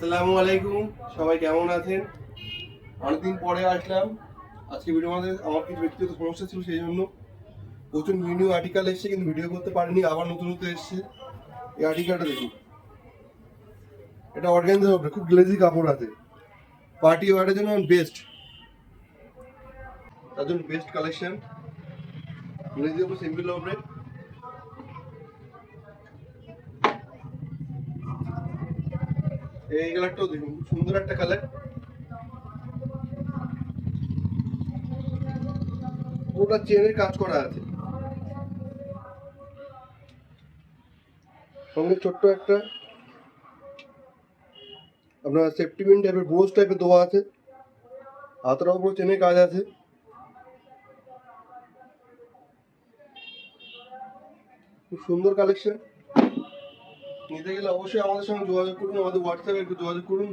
আসসালামু আলাইকুম, সবাই কেমন আছেন? অনেকদিন পরে আসলাম। আজকে ভিডিও মধ্যে আমার কিছু ব্যক্তিগত সমস্যা ছিল, সেই জন্য প্রচুর নিউ আর্টিকেল এসছে কিন্তু ভিডিও করতে পারিনি। আবার নতুন এসছে। এই আর্টিকেলটা দেখুন, এটা অর্গানজার উপরে খুব গ্লেজি কাপড় আছে, পার্টি ওয়ারের জন্য বেস্ট, তার জন্য বেস্ট কালেকশন। গ্লেজি উপরে সিম্পল উপরে এই কালারটাও দেখুন, খুব সুন্দর একটা কালার। পুরোটা চেনের কাজ করা আছে, সঙ্গে ছোট্ট একটা আপনার সেফটি পিন টাইপের ব্রোজ টাইপের দেওয়া আছে। হাতের উপর চেনের কাজ আছে, খুব সুন্দর কালেকশন। নিতে গেলে অবশ্যই আমাদের সঙ্গে যোগাযোগ করুন, আমাদের হোয়াটসঅ্যাপে একটু যোগাযোগ করুন,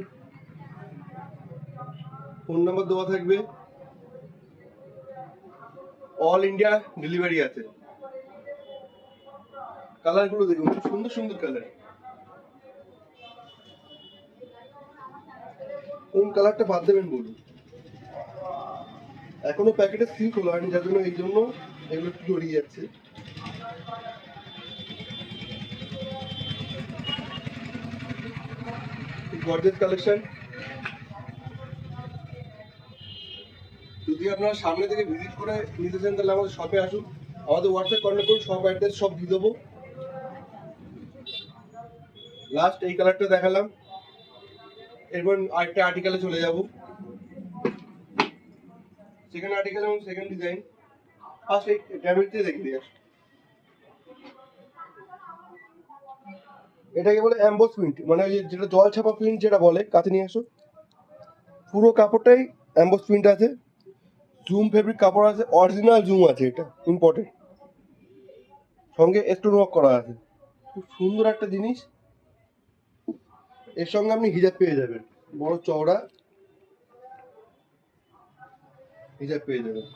ফোন নাম্বার দেওয়া থাকবে। অল ইন্ডিয়া ডেলিভারি আছে। কালারগুলো দেখুন, খুব সুন্দর সুন্দর কালার। কোন কালারটা বাদ দেবেন বলুন? এখনো প্যাকেটে সিল খোলা হয়নি, যার জন্য এই জন্য এগুলো একটু জড়িয়ে যাচ্ছে। Gorgeous collection. যদি আপনারা সামনে থেকে ভিজিট করে নিতে চান তাহলে আমাদের শপে আসুন, আমাদের হোয়াটসঅ্যাপ কন্ট্যাক্ট করুন, সব অ্যাড্রেস সব দিয়ে দেবো। লাস্ট এই কালারটা দেখালাম, এরপর আরেকটা আর্টিকেলে চলে যাব। সেকেন্ড আর্টিকেল এবং সেকেন্ড ডিজাইন। ফার্স্ট এই ড্যামেজটি দেখে দিয়ে আসুন। এটাকে বলে অ্যাম্বোস প্রিন্ট, মানে যেটা জল ছাপা প্রিন্ট যেটা বলে। কাছে নিয়ে আসো। পুরো কাপড়টাই অ্যাম্বোস প্রিন্ট আছে, জুম ফেব্রিক কাপড় আছে, অরিজিনাল জুম আছে, এটা ইম্পর্টেন্ট। সঙ্গে স্টোন ওয়ার্ক করা আছে, খুব সুন্দর একটা জিনিস। এর সঙ্গে আপনি হিজাব পেয়ে যাবেন, বড় চওড়া হিজাব পেয়ে যাবেন।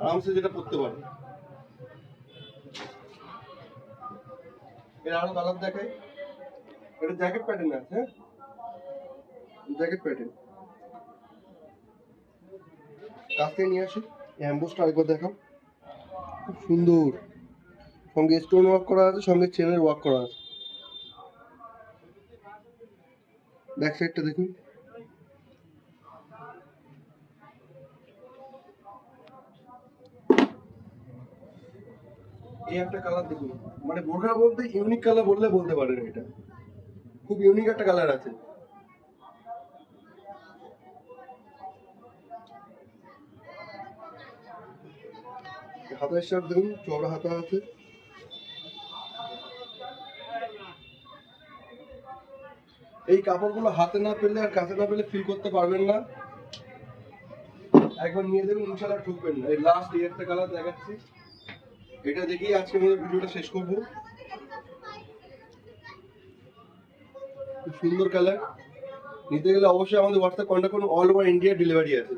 আরামসে যেটা পরতে পারেন। এর আরো কালার দেখাই। এটা জ্যাকেট প্যাটার্ন আছে, হ্যাঁ জ্যাকেট প্যাটার্ন। কাছ থেকে নিয়ে আসি, অ্যাম্বোসটা আরেকবার দেখাও, খুব সুন্দর। সঙ্গে স্টোন ওয়ার্ক করা আছে, সঙ্গে চেনের ওয়ার্ক করা আছে। ব্যাক সাইডটা দেখুন, এই একটা কালার দেখুন, মানে বোরখা বলতে ইউনিক কালার বললে বলতে পারেন। এটা খুব ইউনিক একটা কালার আছে। হাতের শার্ট দেখুন, চওড়া হাতা আছে। এই কাপড়গুলো হাতে না পেলে আর কাছে না পেলে ফিল করতে পারবেন না। একবার নিয়ে দেবেন, ইনশাআল্লাহ ঠকবেন না। এই লাস্ট এই একটা কালার দেখাচ্ছি, এটা দেখেই আজকে আমাদের ভিডিওটা শেষ করব। খুব সুন্দর কালার। নিতে গেলে অবশ্যই আমাদের হোয়াটসঅ্যাপ কন্ট্যাক্ট করুন, অল ওভার ইন্ডিয়া ডেলিভারি আছে।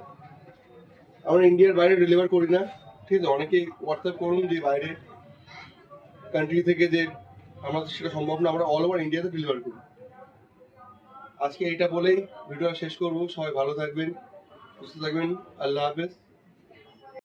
আমরা ইন্ডিয়ার বাইরে ডেলিভার করি না, ঠিক আছে? অনেকেই হোয়াটসঅ্যাপ করুন যে বাইরে কান্ট্রি থেকে, যে আমাদের সেটা সম্ভব না, আমরা অল ওভার ইন্ডিয়াতে ডেলিভার করি। আজকে এইটা বলেই ভিডিওটা শেষ করব। সবাই ভালো থাকবেন, সুস্থ থাকবেন। আল্লাহ হাফেজ।